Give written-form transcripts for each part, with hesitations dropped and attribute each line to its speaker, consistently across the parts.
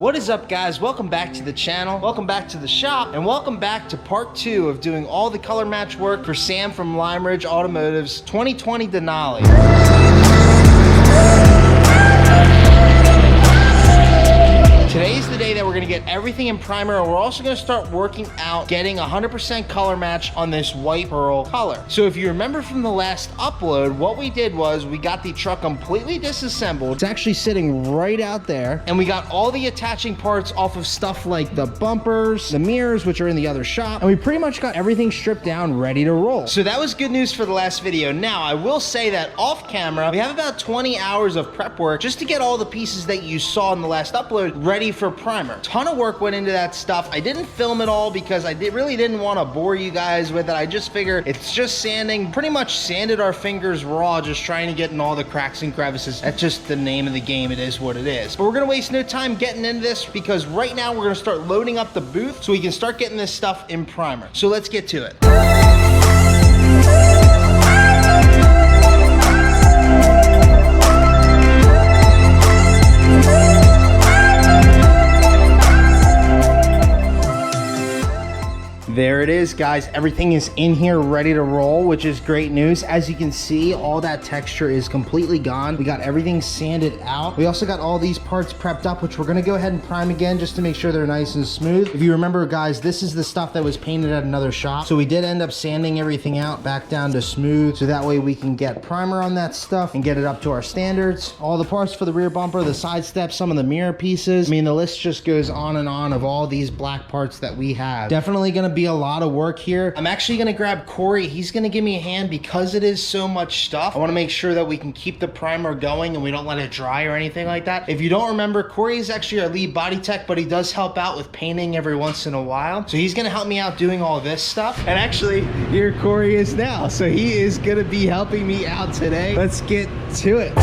Speaker 1: What is up, guys? Welcome back to the channel, welcome back to the shop, and welcome back to part 2 of doing all the color match work for Sam from Lime Ridge Automotive's 2020 Denali. Today's the day that we're gonna get everything in primer, and we're also gonna start working out getting 100% color match on this white pearl color. So if you remember from the last upload, what we did was we got the truck completely disassembled. It's actually sitting right out there, and we got all the attaching parts off of stuff like the bumpers, the mirrors, which are in the other shop, and we pretty much got everything stripped down, ready to roll. So that was good news for the last video. Now, I will say that off camera, we have about 20 hours of prep work just to get all the pieces that you saw in the last upload ready for primer. Ton of work went into that stuff. I didn't film it all because I really didn't want to bore you guys with it. I just figured it's just sanding. Pretty much sanded our fingers raw, just trying to get in all the cracks and crevices. That's just the name of the game. It is what it is. But we're gonna waste no time getting into this because right now we're gonna start loading up the booth so we can start getting this stuff in primer. So let's get to it. There it is, guys. Everything is in here ready to roll, which is great news. As you can see, all that texture is completely gone. We got everything sanded out. We also got all these parts prepped up, which we're gonna go ahead and prime again just to make sure they're nice and smooth. If you remember, guys, this is the stuff that was painted at another shop. So we did end up sanding everything out back down to smooth, so that way we can get primer on that stuff and get it up to our standards. All the parts for the rear bumper, the side steps, some of the mirror pieces. I mean, the list just goes on and on of all these black parts that we have. Definitely gonna be a lot of work here. I'm actually gonna grab Corey. He's gonna give me a hand because it is so much stuff. I wanna make sure that we can keep the primer going and we don't let it dry or anything like that. If you don't remember, Corey is actually our lead body tech, but he does help out with painting every once in a while. So he's gonna help me out doing all this stuff. And actually, here Corey is now. So he is gonna be helping me out today. Let's get to it.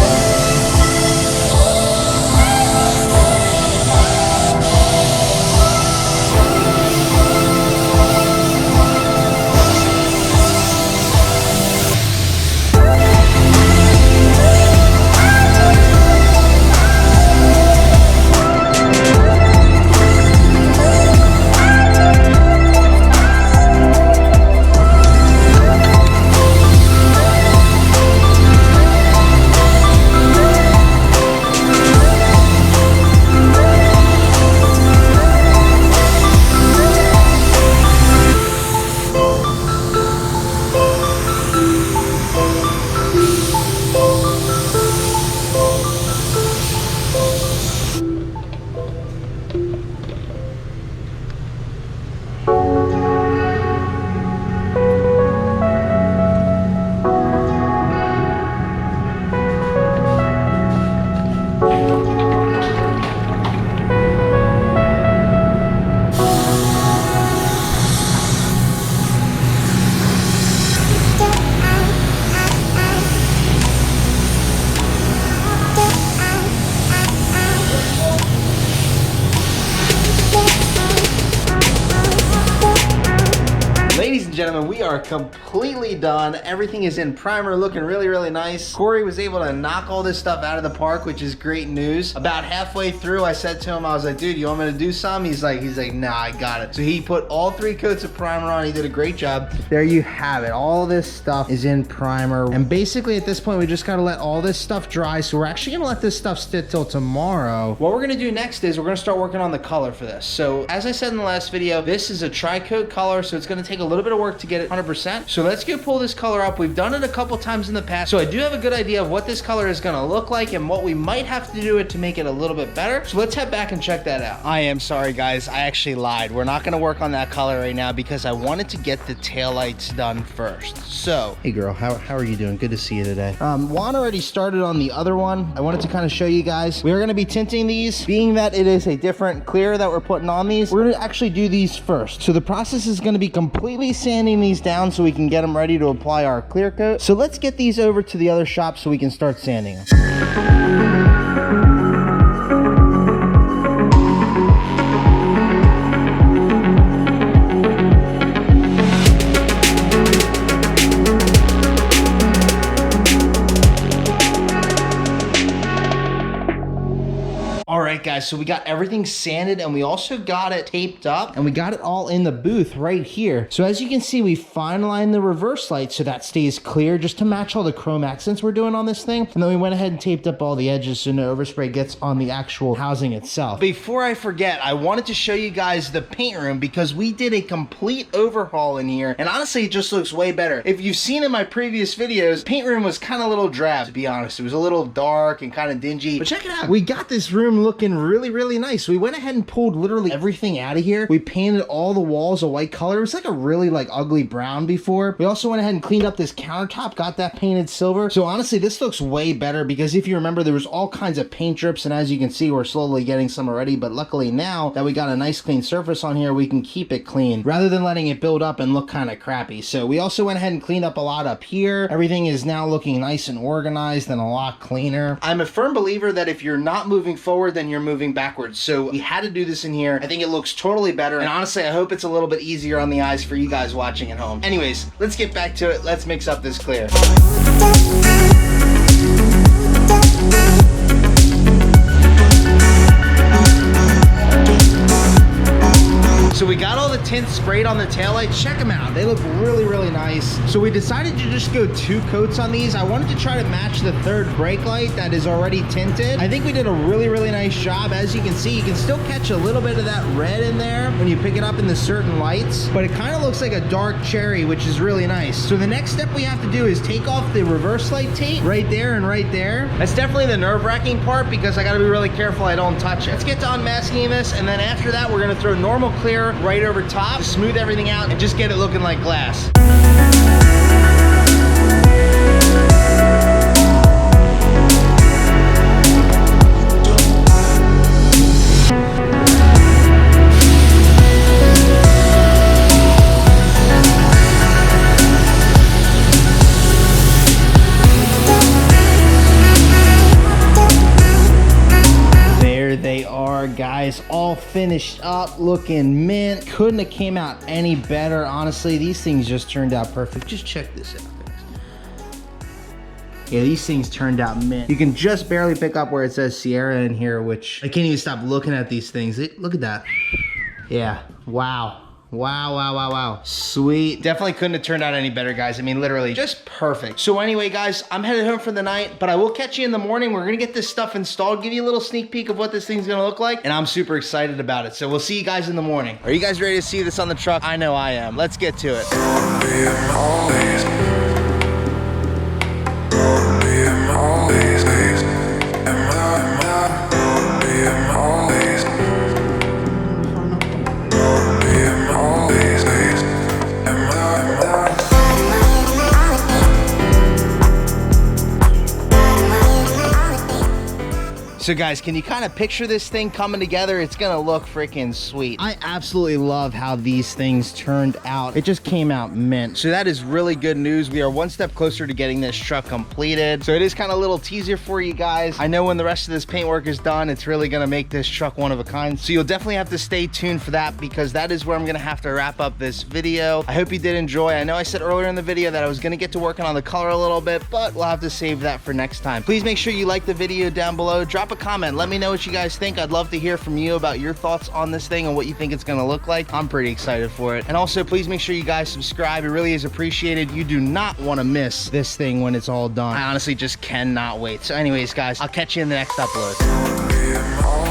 Speaker 1: Gentlemen, we are completely done. Everything is in primer, looking really, really nice. Corey was able to knock all this stuff out of the park, which is great news. About halfway through, I said to him, I was like, dude, you want me to do some? He's like, nah, I got it. So he put all 3 coats of primer on. He did a great job. There you have it. All this stuff is in primer. And basically at this point, we just gotta let all this stuff dry. So we're actually gonna let this stuff sit till tomorrow. What we're gonna do next is we're gonna start working on the color for this. So as I said in the last video, this is a tri-coat color, so it's gonna take a little bit of work to get it 100%. So let's go pull this color up. We've done it a couple times in the past, so I do have a good idea of what this color is gonna look like and what we might have to do it to make it a little bit better. So let's head back and check that out. I am sorry, guys. I actually lied. We're not gonna work on that color right now because I wanted to get the taillights done first. So, hey girl, how are you doing? Good to see you today. Juan already started on the other one. I wanted to kind of show you guys. We're gonna be tinting these. Being that it is a different clear that we're putting on these, we're gonna actually do these first. So the process is gonna be completely sanding these down so we can get them ready to apply our clear coat. So let's get these over to the other shop so we can start sanding them. All right, guys, guys, so we got everything sanded and we also got it taped up and we got it all in the booth right here. So as you can see, we fine lined the reverse light so that stays clear just to match all the chrome accents we're doing on this thing. And then we went ahead and taped up all the edges so no overspray gets on the actual housing itself. Before I forget, I wanted to show you guys the paint room because we did a complete overhaul in here, and honestly it just looks way better. If you've seen in my previous videos, paint room was kind of a little drab, to be honest. It was a little dark and kind of dingy, but check it out. We got this room looking really nice. We went ahead and pulled literally everything out of here. We painted all the walls a white color. It was like a really like ugly brown before. We also went ahead and cleaned up this countertop, got that painted silver. So honestly, this looks way better because if you remember, there was all kinds of paint drips, and as you can see, we're slowly getting some already, but luckily now that we got a nice clean surface on here, we can keep it clean rather than letting it build up and look kind of crappy. So we also went ahead and cleaned up a lot up here. Everything is now looking nice and organized and a lot cleaner. I'm a firm believer that if you're not moving forward, then you're moving backwards. So we had to do this in here. I think it looks totally better, and honestly, I hope it's a little bit easier on the eyes for you guys watching at home. Anyways, let's get back to it. Let's mix up this clear. So we got all the tints sprayed on the taillights. Check them out. They look really nice. So we decided to just go 2 coats on these. I wanted to try to match the third brake light that is already tinted. I think we did a really nice job. As you can see, you can still catch a little bit of that red in there when you pick it up in the certain lights, but it kind of looks like a dark cherry, which is really nice. So the next step we have to do is take off the reverse light tape right there and right there. That's definitely the nerve-wracking part because I got to be really careful I don't touch it. Let's get to unmasking this, and then after that, we're going to throw normal clear right over top to smooth everything out and just get it looking like glass. Guys, all finished up, looking mint. Couldn't have came out any better. Honestly, these things just turned out perfect. Just check this out, guys. Yeah, these things turned out mint. You can just barely pick up where it says Sierra in here, which I can't even stop looking at these things. Look at that. Yeah, wow. Wow. Sweet. Definitely couldn't have turned out any better, guys. I mean, literally just perfect. So anyway, guys, I'm headed home for the night, but I will catch you in the morning. We're gonna get this stuff installed, give you a little sneak peek of what this thing's gonna look like, and I'm super excited about it. So we'll see you guys in the morning. Are you guys ready to see this on the truck? I know I am. Let's get to it. So guys, can you kind of picture this thing coming together? It's gonna look freaking sweet. I absolutely love how these things turned out. It just came out mint. So that is really good news. We are one step closer to getting this truck completed. So it is kind of a little teaser for you guys. I know when the rest of this paintwork is done, it's really gonna make this truck one of a kind. So you'll definitely have to stay tuned for that because that is where I'm gonna have to wrap up this video. I hope you did enjoy. I know I said earlier in the video that I was gonna get to working on the color a little bit, but we'll have to save that for next time. Please make sure you like the video down below. Drop a comment. Let me know what you guys think. I'd love to hear from you about your thoughts on this thing and what you think it's gonna look like. I'm pretty excited for it. And also, please make sure you guys subscribe. It really is appreciated. You do not want to miss this thing when it's all done. I honestly just cannot wait. So anyways, guys, I'll catch you in the next upload.